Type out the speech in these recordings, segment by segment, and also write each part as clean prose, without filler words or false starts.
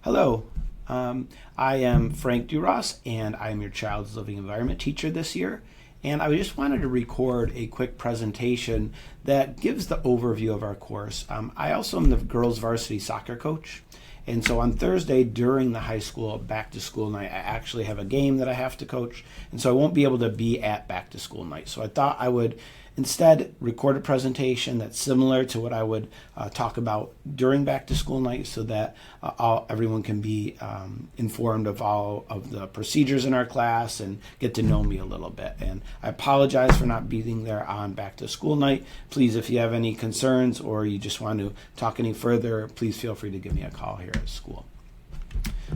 Hello, I am Frank DuRoss, and I am your child's living environment teacher this year. And I just wanted to record a quick presentation that gives the overview of our course. I also am the girls varsity soccer coach. And so on Thursday during the high school back to school night, I actually have a game that I have to coach. And so I won't be able to be at back to school night. So I thought I would instead record a presentation that's similar to what I would talk about during back to school night, so that everyone can be informed of all of the procedures in our class and get to know me a little bit. And I apologize for not being there on back to school night. Please, if you have any concerns or you just want to talk any further, please feel free to give me a call here at school.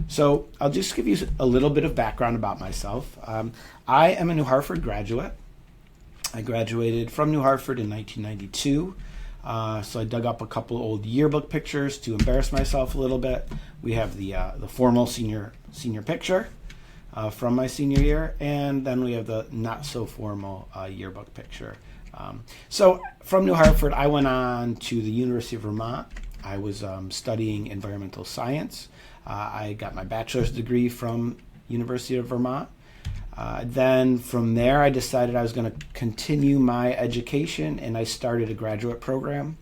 So I'll just give you a little bit of background about myself. I am a New Hartford graduate. I graduated from New Hartford in 1992, so I dug up a couple old yearbook pictures to embarrass myself a little bit. We have the formal senior picture from my senior year, and then we have the not so formal yearbook picture. So from New Hartford, I went on to the University of Vermont. I was studying environmental science. I got my bachelor's degree from University of Vermont. Then from there, I decided I was going to continue my education, and I started a graduate program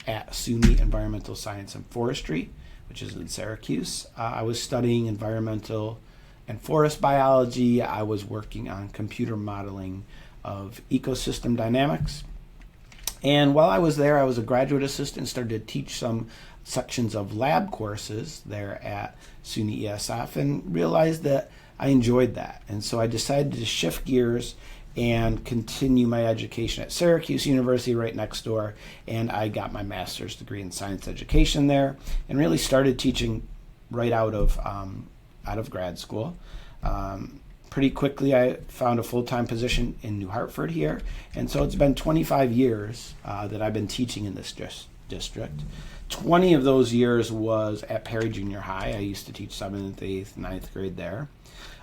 at SUNY Environmental Science and Forestry, which is in Syracuse. I was studying environmental and forest biology. I was working on computer modeling of ecosystem dynamics. And while I was there, I was a graduate assistant, started to teach some sections of lab courses there at SUNY ESF, and realized that I enjoyed that. And so I decided to shift gears and continue my education at Syracuse University right next door. And I got my master's degree in science education there, and really started teaching right out of grad school. Pretty quickly, I found a full-time position in New Hartford here. And so it's been 25 years that I've been teaching in this district. 20 of those years was at Perry Junior High. I used to teach 7th, 8th, 9th grade there.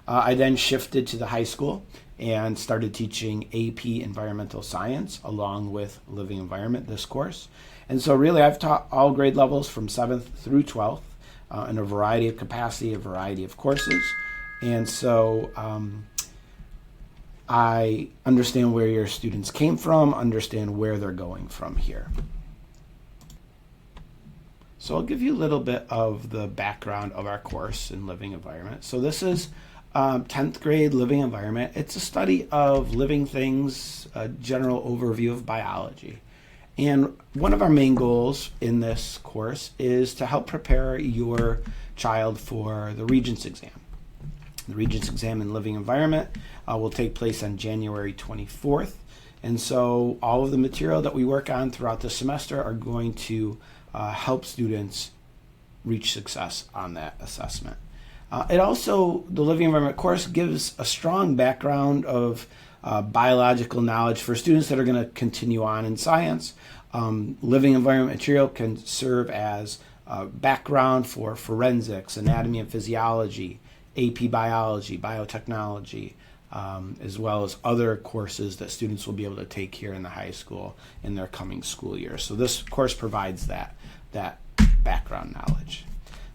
I then shifted to the high school and started teaching AP Environmental Science along with Living Environment, this course. And so really I've taught all grade levels from 7th through 12th in a variety of capacity, a variety of courses. And so I understand where your students came from, understand where they're going from here. So I'll give you a little bit of the background of our course in Living Environment. So this is 10th grade Living Environment. It's a study of living things, a general overview of biology. And one of our main goals in this course is to help prepare your child for the Regents exam. The Regents exam in Living Environment will take place on January 24th. And so all of the material that we work on throughout the semester are going to help students reach success on that assessment. It also, the Living Environment course gives a strong background of biological knowledge for students that are going to continue on in science. Living Environment material can serve as background for forensics, anatomy and physiology, AP biology, biotechnology, as well as other courses that students will be able to take here in the high school in their coming school year. So this course provides that background knowledge.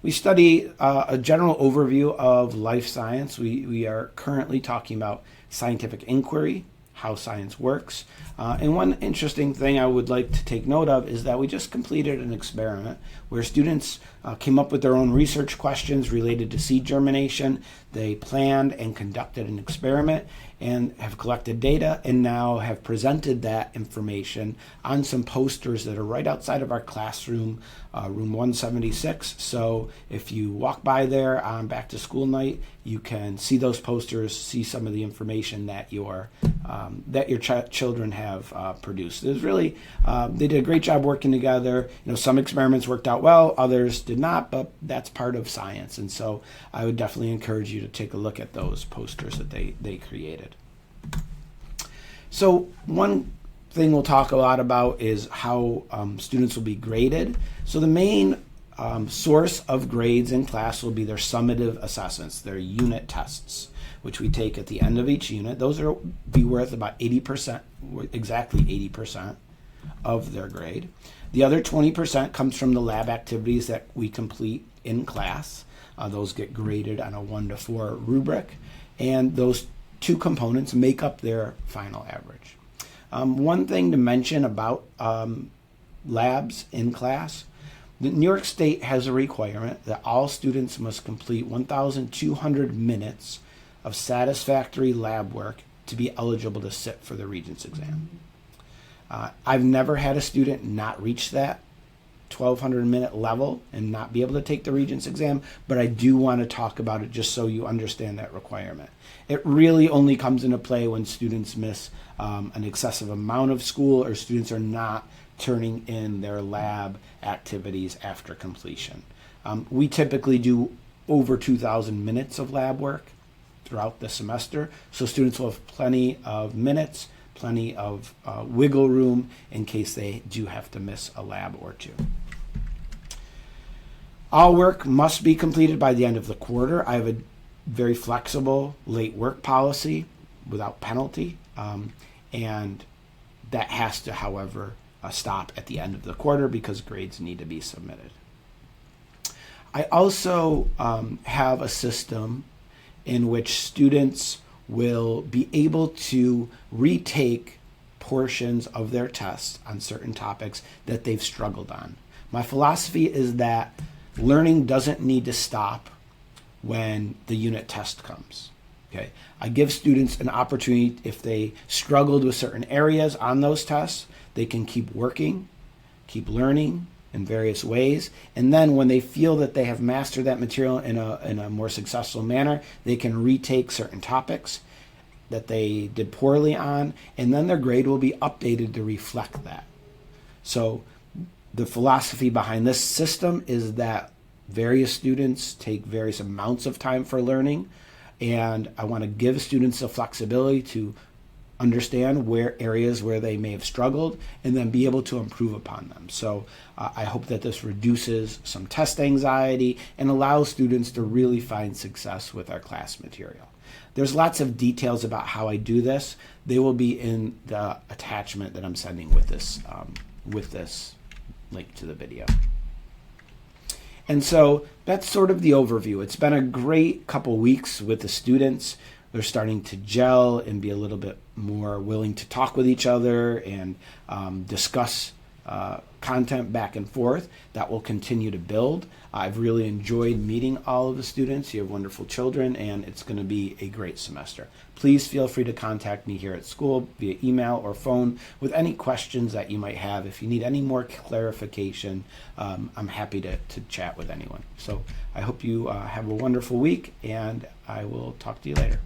We study a general overview of life science. We are currently talking about scientific inquiry, how science works. And one interesting thing I would like to take note of is that we just completed an experiment where students came up with their own research questions related to seed germination. They planned and conducted an experiment and have collected data, and now have presented that information on some posters that are right outside of our classroom, room 176. So if you walk by there on back to school night, you can see those posters, see some of the information that your children have produced. It was really, they did a great job working together. Some experiments worked out well, others did not, but that's part of science. And so I would definitely encourage you to take a look at those posters that they created. So one thing we'll talk a lot about is how students will be graded. So the main source of grades in class will be their summative assessments, their unit tests, which we take at the end of each unit. Those will be worth about 80%, exactly 80%. of their grade. The other 20% comes from the lab activities that we complete in class. Those get graded on a 1 to 4 rubric, and those two components make up their final average. One thing to mention about labs in class: New York State has a requirement that all students must complete 1,200 minutes of satisfactory lab work to be eligible to sit for the Regents exam. I've never had a student not reach that 1,200 minute level and not be able to take the Regents exam, but I do want to talk about it just so you understand that requirement. It really only comes into play when students miss an excessive amount of school, or students are not turning in their lab activities after completion. We typically do over 2,000 minutes of lab work throughout the semester, so students will have plenty of minutes, plenty of wiggle room in case they do have to miss a lab or two. All work must be completed by the end of the quarter. I have a very flexible late work policy without penalty, and that has to, however, stop at the end of the quarter because grades need to be submitted. I also have a system in which students will be able to retake portions of their tests on certain topics that they've struggled on. My philosophy is that learning doesn't need to stop when the unit test comes. Okay, I give students an opportunity, if they struggled with certain areas on those tests, they can keep working, keep learning in various ways, and then when they feel that they have mastered that material in a more successful manner, they can retake certain topics that they did poorly on, and then their grade will be updated to reflect that. So the philosophy behind this system is that various students take various amounts of time for learning, and I want to give students the flexibility to understand where areas where they may have struggled and then be able to improve upon them. So I hope that this reduces some test anxiety and allows students to really find success with our class material. There's lots of details about how I do this. They will be in the attachment that I'm sending with this link to the video. And so that's sort of the overview. It's been a great couple weeks with the students. They're starting to gel and be a little bit more willing to talk with each other and discuss content back and forth. That will continue to build. I've really enjoyed meeting all of the students. You have wonderful children, and it's going to be a great semester. Please feel free to contact me here at school via email or phone with any questions that you might have. If you need any more clarification, I'm happy to chat with anyone. So I hope you have a wonderful week, and I will talk to you later.